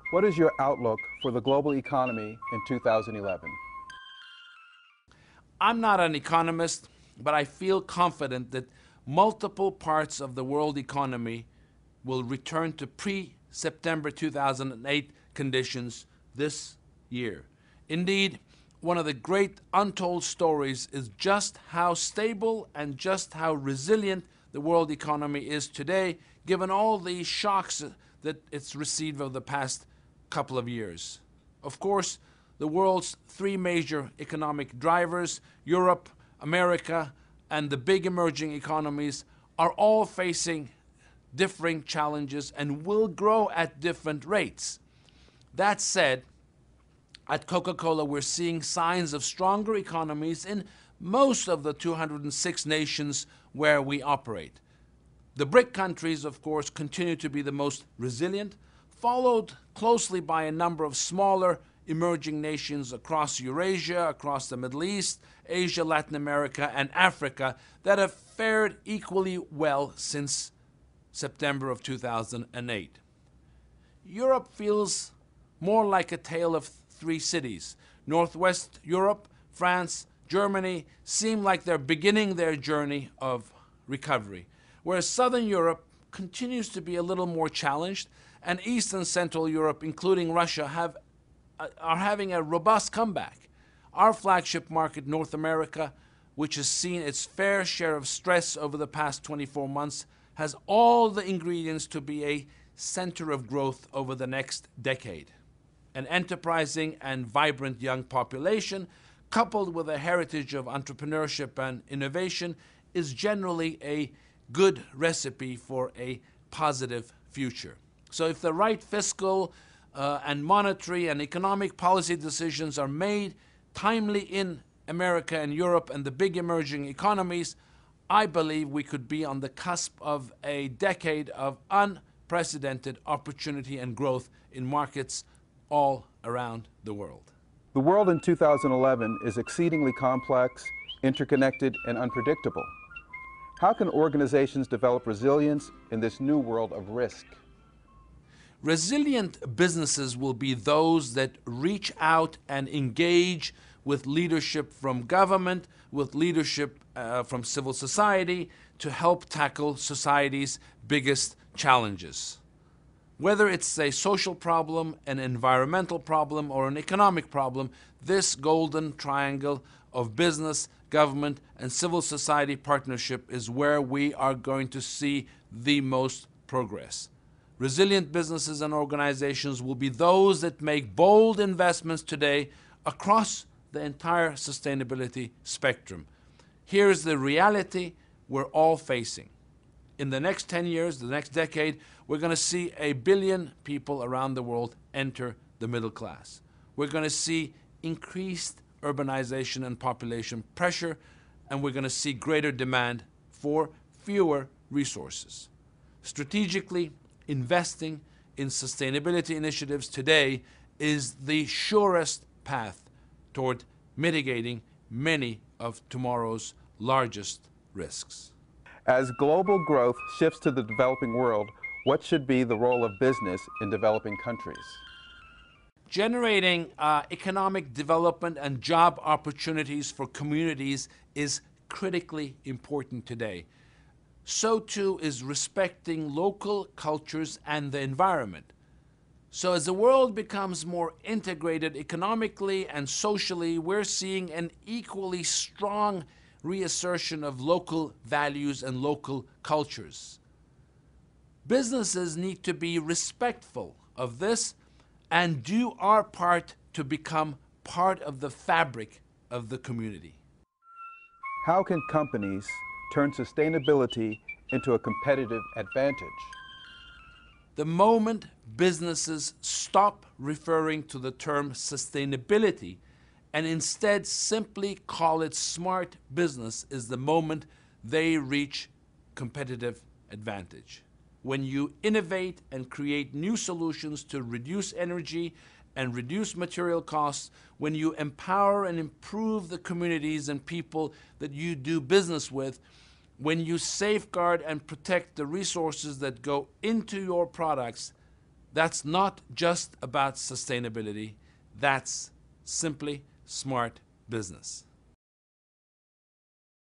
What is your outlook for the global economy in 2011? I'm not an economist, but I feel confident that multiple parts of the world economy will return to pre-September 2008 conditions this year. Indeed, one of the great untold stories is just how stable and just how resilient the world economy is today, given all the shocks that it's received over the past couple of years. Of course, the world's three major economic drivers, Europe, America, and the big emerging economies, are all facing differing challenges and will grow at different rates. That said, at Coca-Cola, we're seeing signs of stronger economies in most of the 206 nations where we operate. The BRIC countries, of course, continue to be the most resilient, followed closely by a number of smaller emerging nations across Eurasia, across the Middle East, Asia, Latin America, and Africa that have fared equally well since September of 2008. Europe feels more like a tale of three cities. Northwest Europe, France, Germany seem like they're beginning their journey of recovery, whereas Southern Europe continues to be a little more challenged, and East and Central Europe, including Russia, are having a robust comeback. Our flagship market, North America, which has seen its fair share of stress over the past 24 months, has all the ingredients to be a center of growth over the next decade. An enterprising and vibrant young population, coupled with a heritage of entrepreneurship and innovation, is generally a good recipe for a positive future. So if the right fiscal and monetary and economic policy decisions are made timely in America and Europe and the big emerging economies, I believe we could be on the cusp of a decade of unprecedented opportunity and growth in markets all around the world. The world in 2011 is exceedingly complex, interconnected, and unpredictable. How can organizations develop resilience in this new world of risk? Resilient businesses will be those that reach out and engage with leadership from government, with leadership from civil society to help tackle society's biggest challenges. Whether it's a social problem, an environmental problem, or an economic problem, this golden triangle of business, government, and civil society partnership is where we are going to see the most progress. Resilient businesses and organizations will be those that make bold investments today across the entire sustainability spectrum. Here's the reality we're all facing. In the next 10 years, the next decade, we're going to see 1 billion people around the world enter the middle class. We're going to see increased urbanization and population pressure, and we're going to see greater demand for fewer resources. Strategically, investing in sustainability initiatives today is the surest path toward mitigating many of tomorrow's largest risks. As global growth shifts to the developing world, what should be the role of business in developing countries? Generating economic development and job opportunities for communities is critically important today. So too is respecting local cultures and the environment. So as the world becomes more integrated economically and socially, we're seeing an equally strong reassertion of local values and local cultures. Businesses need to be respectful of this and do our part to become part of the fabric of the community. How can companies turn sustainability into a competitive advantage? The moment businesses stop referring to the term sustainability and instead simply call it smart business is the moment they reach competitive advantage. When you innovate and create new solutions to reduce energy and reduce material costs, when you empower and improve the communities and people that you do business with, when you safeguard and protect the resources that go into your products, That's not just about sustainability. That's simply smart business.